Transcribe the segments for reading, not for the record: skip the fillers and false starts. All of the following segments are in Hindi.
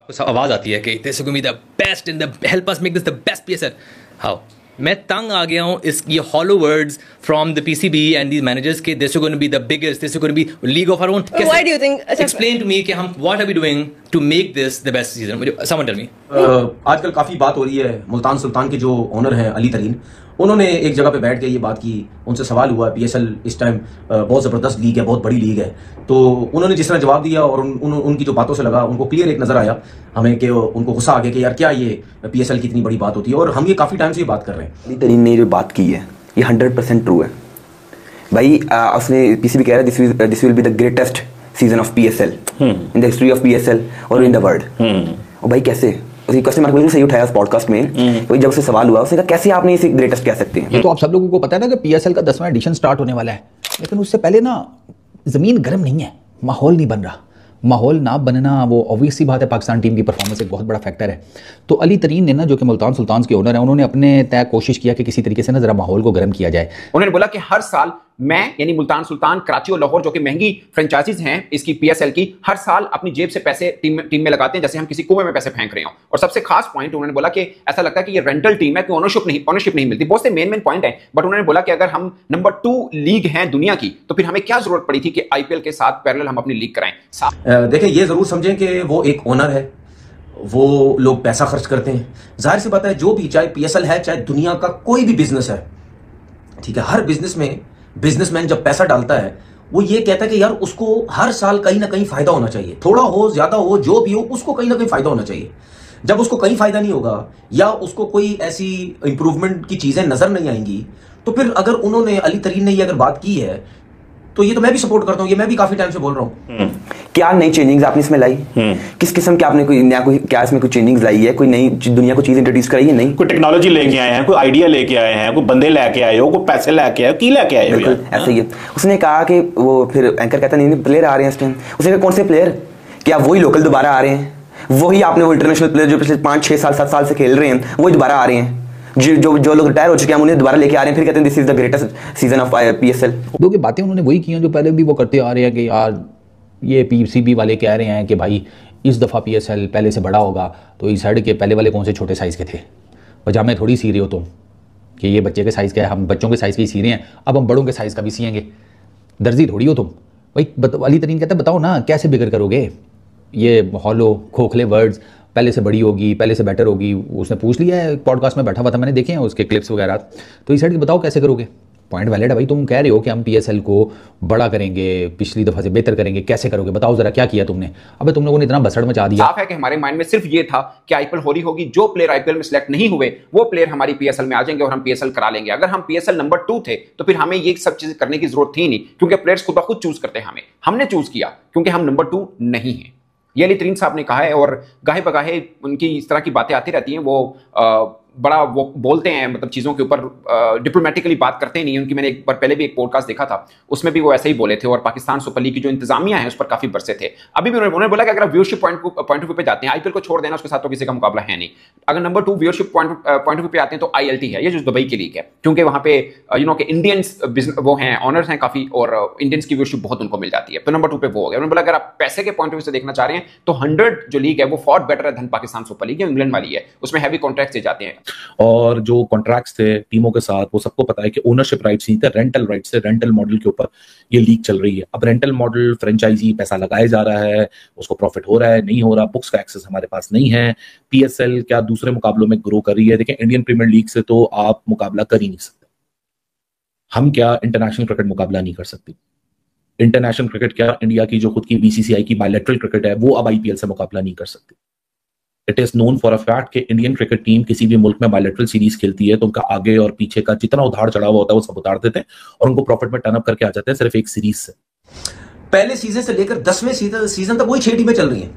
आवाज आती है कि this is going to be the best in the help us make this the best PSL. How मैं तंग आ गया हूँ इस ये hollow words from the PCB and these managers के this is going to be the biggest, this is going to be league of our own. Why do you think, explain to me कि हम what are we doing to make this the best season, someone tell me. आजकल काफी बात हो रही है, मुल्तान सुल्तान के जो ओनर हैं अली तरीन, उन्होंने एक जगह पे बैठ के ये बात की, उनसे सवाल हुआ पीएसएल इस टाइम बहुत ज़बरदस्त लीग है, बहुत बड़ी लीग है, तो उन्होंने जिस तरह जवाब दिया और उनकी जो बातों से लगा, उनको क्लियर एक नज़र आया हमें कि उनको गुस्सा आ गया कि यार क्या ये पीएसएल की इतनी बड़ी बात होती है, और हम ये काफ़ी टाइम से ये बात कर रहे हैं। अली तरीन ने जो बात की है ये 100% ट्रू है भाई। उसने पीसीबी कह रहा है this will be the greatest season of PSL in the history of PSL और इन द वर्ल्ड। और भाई कैसे उसी क्वेश्चन मार्क बिल्कुल सही उठाया उस पॉडकास्ट में। वही जब उससे सवाल हुआ उसने कहा कैसे आपने इसे ग्रेटेस्ट कह सकते हैं। ये तो आप सब लोगों को पता है ना कि पीएसएल का 10वां एडिशन स्टार्ट होने वाला है, लेकिन उससे पहले ना जमीन गर्म नहीं है, माहौल नहीं बन रहा। माहौल ना बनना वो ऑब्वियस सी बात है, पाकिस्तान टीम की परफॉर्मेंस एक बहुत बड़ा फैक्टर है। तो अली तरीन ने ना, जो कि मुल्तान सुल्तान के ओनर हैं, उन्होंने अपने तय कोशिश किया कि किसी तरीके से ना जरा माहौल को गर्म किया जाए। उन्होंने बोला कि हर साल मैं यानी मुल्तान सुल्तान, कराची और लाहौर जो कि महंगी फ्रेंचाइजीज हैं इसकी पीएसएल की, हर साल अपनी जेब से पैसे टीम में लगाते हैं जैसे हम किसी कुएं में पैसे फेंक रहे हो। और सबसे खास पॉइंट उन्होंने बोला कि ऐसा लगता है कि ये रेंटल टीम है, कोई ओनरशिप नहीं मिलती। बहुत से मेन पॉइंट है, बट उन्होंने बोला कि अगर हम नंबर 2 लीग हैं दुनिया की तो फिर हमें क्या जरूरत पड़ी थी कि आईपीएल के साथ पैरेलल हम अपनी लीग कराएं। देखें, ये जरूर समझें कि वो एक ओनर है, वो लोग पैसा खर्च करते हैं। जाहिर सी बात है, जो भी, चाहे पीएसएल है चाहे दुनिया का कोई भी बिजनेस है, ठीक है, हर बिजनेस में बिजनेसमैन जब पैसा डालता है वो ये कहता है कि यार उसको हर साल कहीं ना कहीं फायदा होना चाहिए, थोड़ा हो ज्यादा हो जो भी हो, उसको कहीं ना कहीं फायदा होना चाहिए। जब उसको कहीं फायदा नहीं होगा या उसको कोई ऐसी इंप्रूवमेंट की चीजें नजर नहीं आएंगी, तो फिर अगर उन्होंने, अली तरीन ने ये अगर बात की है तो ये तो मैं भी सपोर्ट करता हूँ, ये मैं भी काफी टाइम से बोल रहा हूँ। क्या नई चेंजिंग्स आपने इसमें लाई? किस किस्म के आपने कोई नया, कोई क्या इसमें कोई चेंजिंग्स लाई है? कोई नई दुनिया को चीज इंट्रोड्यूस कराई है? नहीं, कोई टेक्नोलॉजी लेके आए हैं, कोई आइडिया लेके आए हैं, कोई बंदे लेके आए हो, कोई पैसे लेके आए हो, की लेके आए हो? बिल्कुल ऐसा ही है। उसने कहा कि वो, फिर एंकर कहता नहीं प्लेयर आ रहे हैं इस टाइम। उसने कहा कौन से प्लेयर? क्या वही लोकल दोबारा आ रहे हैं? वही आपने वो इंटरनेशनल प्लेयर जो पिछले 5, 6 साल 7 साल से खेल रहे हैं वही दोबारा आ रहे हैं? जो लोग रिटायर हो चुके हैं उन्हें दोबारा लेके आ रहे हैं, फिर कहते हैं this is the greatest season of PSL. दो की बातें उन्होंने वही की हैं जो पहले भी वो करते आ रहे हैं कि यार ये पीसीबी वाले कह रहे हैं कि भाई इस दफ़ा पीएसएल पहले से बड़ा होगा, तो इस साइड के पहले वाले कौन से छोटे साइज़ के थे? वजह में थोड़ी सी रहे हो तुम कि ये बच्चे के साइज़ का है, हम बच्चों के साइज़ के ही सी रहे हैं, अब हम बड़ों के साइज़ का भी सिएंगे। दर्जी थोड़ी हो तुम भाई। अली तरीन कहता है बताओ ना कैसे बिगड़ करोगे? ये हॉलो खोखले वर्ड्स, पहले से बड़ी होगी, पहले से बेटर होगी, उसने पूछ लिया है, पॉडकास्ट में बैठा हुआ था, मैंने देखे हैं उसके क्लिप्स वगैरह। तो इस साइड के बताओ कैसे करोगे? पॉइंट वैलिड है भाई, तुम कह रहे हो कि हम पीएसएल को बड़ा करेंगे, पिछली दफा से बेहतर करेंगे, कैसे करोगे बताओ जरा, क्या किया तुमने? अबे तुम लोगों ने इतना बसड़ मचा दिया। साफ है कि हमारे माइंड में सिर्फ ये था कि आईपीएल हो रही होगी, जो प्लेयर आईपीएल में सिलेक्ट नहीं हुए वो प्लेयर हमारी पीएसएल में आ जाएंगे और हम पीएसएल करा लेंगे। अगर हम पीएसएल नंबर 2 थे तो फिर हमें ये सब चीजें करने की जरूरत थी नहीं, क्योंकि प्लेयर्स खुद ब खुद चूज करते हैं। हमने चूज किया क्योंकि हम नंबर 2 नहीं है। ये अली तरीन साहब ने कहा है, और गाहे बगाहे उनकी इस तरह की बातें आती रहती हैं। वो बड़ा वो बोलते हैं, मतलब चीज़ों के ऊपर डिप्लोमेटिकली बात करते नहीं। उनकी मैंने एक बार पहले भी एक पॉडकास्ट देखा था, उसमें भी वो ऐसे ही बोले थे, और पाकिस्तान सुपर लीग की जो इंतजामिया है उस पर काफी बरसे थे। अभी भी उन्होंने बोला कि अगर आप व्यूअरशिप पॉइंट ऑफ व्यू पे जाते हैं, आईपीएल को छोड़ देना, उसके साथ तो किसी का मुकाबला है नहीं। अगर number 2 viewership point of view पे आते हैं तो आईएलटी है, ये जो दुबई की लीग है, क्योंकि वहां पे के इंडियंस वो हैं, ऑनर्स हैं काफी, और इंडियंस की व्यूअरशिप बहुत उनको मिल जाती है, तो नंबर 2 पे वो हो गया। उन्होंने बोला अगर आप पैसे के पॉइंट ऑफ व्यू से देखना चाह रहे हैं तो 100 जो लीग है वो फॉर बेटर है धन पाकिस्तान सुपर लीग, इंग्लैंड वाली है, उसमें हैवी कॉन्ट्रैक्ट से जाते हैं। और जो कॉन्ट्रैक्ट्स थे टीमों के साथ, वो सबको पता है कि ओनरशिप राइट्स नहीं थे, रेंटल राइट्स थे। रेंटल मॉडल के ऊपर ये लीग चल रही है। अब रेंटल मॉडल, फ्रेंचाइजी पैसा लगाया जा रहा है, उसको प्रॉफिट हो रहा है, नहीं हो रहा, बुक्स का एक्सेस हमारे पास नहीं है। पीएसएल क्या दूसरे मुकाबलों में ग्रो कर रही है? देखिए, इंडियन प्रीमियर लीग से तो आप मुकाबला कर ही नहीं सकते। हम क्या इंटरनेशनल क्रिकेट मुकाबला नहीं कर सकती? इंटरनेशनल क्रिकेट क्या इंडिया की जो खुद की बीसीसीआई की बायलैटरल क्रिकेट है वो अब आईपीएल से मुकाबला नहीं कर सकती। It is known for a fact कि इंडियन क्रिकेट टीम किसी भी मुल्क में बायलैटरील सीरीज खेलती है तो उनका आगे और पीछे का जितना उधार चढ़ा हुआ होता है वो सब उतार देते हैं और उनको प्रॉफिट में टर्न अप करके आ जाते हैं सिर्फ एक सीरीज से। पहले सीजन से लेकर 10वें सीजन तक वही 6 टीमें चल रही हैं,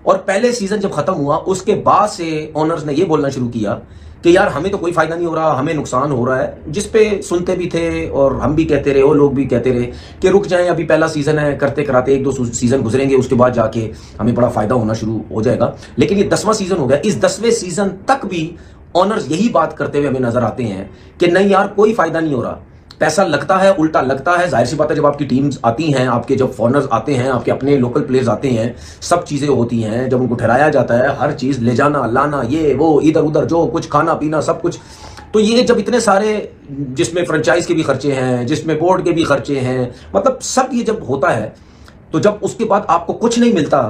और पहले सीजन जब खत्म हुआ उसके बाद से ओनर्स ने यह बोलना शुरू किया कि यार हमें तो कोई फायदा नहीं हो रहा, हमें नुकसान हो रहा है, जिस पे सुनते भी थे और हम भी कहते रहे और लोग भी कहते रहे कि रुक जाएं, अभी पहला सीजन है, करते कराते 1-2 सीजन गुजरेंगे, उसके बाद जाके हमें बड़ा फायदा होना शुरू हो जाएगा। लेकिन ये 10वां सीजन हो गया, इस 10वें सीजन तक भी ओनर्स यही बात करते हुए हमें नजर आते हैं कि नहीं यार कोई फायदा नहीं हो रहा, पैसा लगता है, उल्टा लगता है। जाहिर सी बात है जब आपकी टीम्स आती हैं, आपके जब फॉरनर्स आते हैं, आपके अपने लोकल प्लेयर्स आते हैं, सब चीजें होती हैं, जब उनको ठहराया जाता है, हर चीज ले जाना लाना, ये वो इधर उधर जो कुछ खाना पीना सब कुछ, तो ये जब इतने सारे, जिसमें फ्रेंचाइज के भी खर्चे हैं, जिसमें बोर्ड के भी खर्चे हैं, मतलब सब ये जब होता है, तो जब उसके बाद आपको कुछ नहीं मिलता,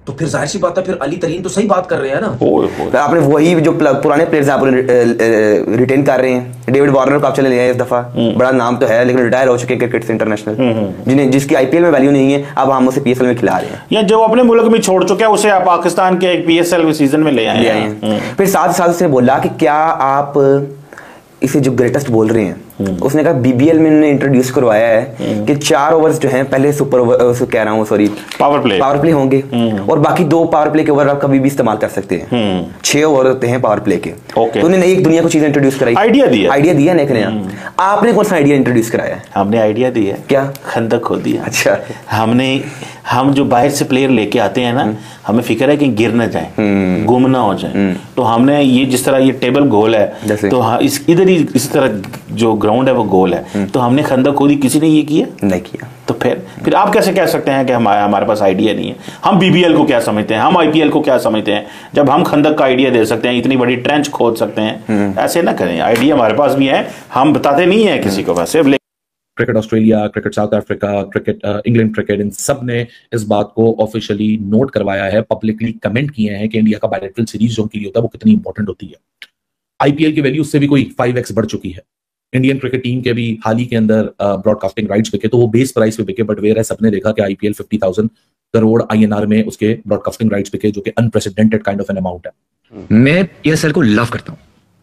तो फिर जाहिर सी बात है, फिर अली तरीन तो सही बात कर रहे हैं ना। तो आपने वही जो पुराने प्लेयर्स आप रिटेन कर रहे हैं। डेविड वार्नर को आप चले ले आए इस दफा, बड़ा नाम तो है लेकिन रिटायर हो चुके हैं क्रिकेट से इंटरनेशनल, जिसकी आईपीएल में वैल्यू नहीं है, अब हम उसे पीएसएल में खिला रहे हैं, या जो अपने मुल्क में छोड़ चुके हैं उसे आप पाकिस्तान के पीएसएल सीजन में ले आए हैं। फिर साथ उसने बोला कि क्या आप इसे जो ग्रेटेस्ट बोल रहे हैं, उसने कहा बीबीएल में उन्होंने इंट्रोड्यूस करवाया है कि 4 ओवर्स जो हैं पहले कह रहा हूँ सॉरी पावर प्ले होंगे और बाकी 2 पावर प्ले के ओवर आप कभी भी इस्तेमाल कर सकते हैं। 6 ओवर होते हैं पावर प्ले के। तो उन्होंने एक दुनिया को चीज इंट्रोड्यूस कराई, आइडिया दिया नया। आपने कौन सा आइडिया इंट्रोड्यूस कराया है? हमने आइडिया दिया है, क्या खंदक खोद दिया। अच्छा, हम जो बाहर से प्लेयर लेके आते हैं ना, हमें फिक्र है कि गिर ना जाए, गुम ना हो जाए, तो हमने ये जिस तरह ये टेबल गोल है, तो इधर ही इसी तरह जो ग्राउंड है वो गोल है, तो हमने खंदक खोदी, किसी ने ये किया नहीं किया। तो फिर आप कैसे कह सकते हैं कि हमारे पास आइडिया नहीं है? हम बीबीएल को क्या समझते हैं, हम आईपीएल को क्या समझते हैं, जब हम खंदक का आइडिया दे सकते हैं, इतनी बड़ी ट्रेंच खोद सकते हैं? ऐसे ना करें, आइडिया हमारे पास भी है, हम बताते नहीं है किसी को बस। Cricket Australia, cricket South Africa, cricket England cricket, इन सब ने इस बात को ऑफिशियली नोट करवाया है, पब्लिकली कमेंट किए हैं कि इंडिया का बायलैटरल सीरीज जो उनके लिए होता है वो कितनी इंपॉर्टेंट होती है। आईपीएल की वैल्यू उससे भी कोई 5x बढ़ चुकी है। इंडियन क्रिकेट टीम के भी हाल ही के अंदर ब्रॉडकास्टिंग राइट्स बिके, तो वो बेस प्राइस पे बिके, बट वेयर है सबने देखा कि आईपीएल 50,000 करोड़ INR में उसके ब्रॉडकास्टिंग राइट्स बिके, जो कि unprecedented kind of an amount है। मैं पीएसएल को लव करता हूँ,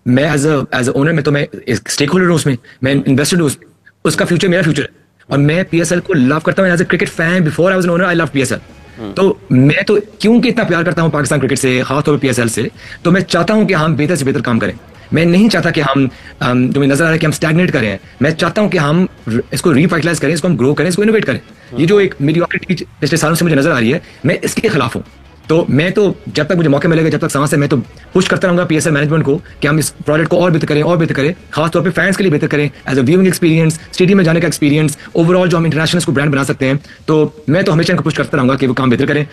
मैं एज अ ओनर में तो मैं स्टेक होल्डर हूँ उसमें, मैं इन्वेस्टेड हूँ, उसका फ्यूचर मेरा फ्यूचर है, और मैं पीएसएल को लव करता हूँ as a cricket fan. Before I was an owner I love PSL. तो मैं तो क्योंकि इतना प्यार करता हूँ पाकिस्तान क्रिकेट से, खासतौर पर पीएसएल से, तो मैं चाहता हूँ कि हम बेहतर से बेहतर काम करें। मैं नहीं चाहता कि हम जो मुझे नजर आ रहा है कि हम स्टैग्नेट करें, मैं चाहता हूं कि हम इसको रिवाइटलाइज करें, इसको हम ग्रो करें, इसको इनोवेट करें। ये जो एक मीडियोक्रिटी पिछले सालों से मुझे नजर आ रही है, मैं इसके खिलाफ हूं। तो मैं तो जब तक मुझे मौके मिलेगा, जब तक सांस है, मैं तो पुश करता रहूंगा पीएसएल मैनेजमेंट को कि हम इस प्रोजेक्ट को और बेहतर करें, खासतौर पे फैंस के लिए बेहतर करें, as a viewing experience, stadium में जाने का एक्सपीरियंस, ओवरऑल जो हम इंटरनेशनल को ब्रांड बना सकते हैं। तो मैं तो हमेशा इनको पुश करता रहूंगा कि वो काम बेहतर करें।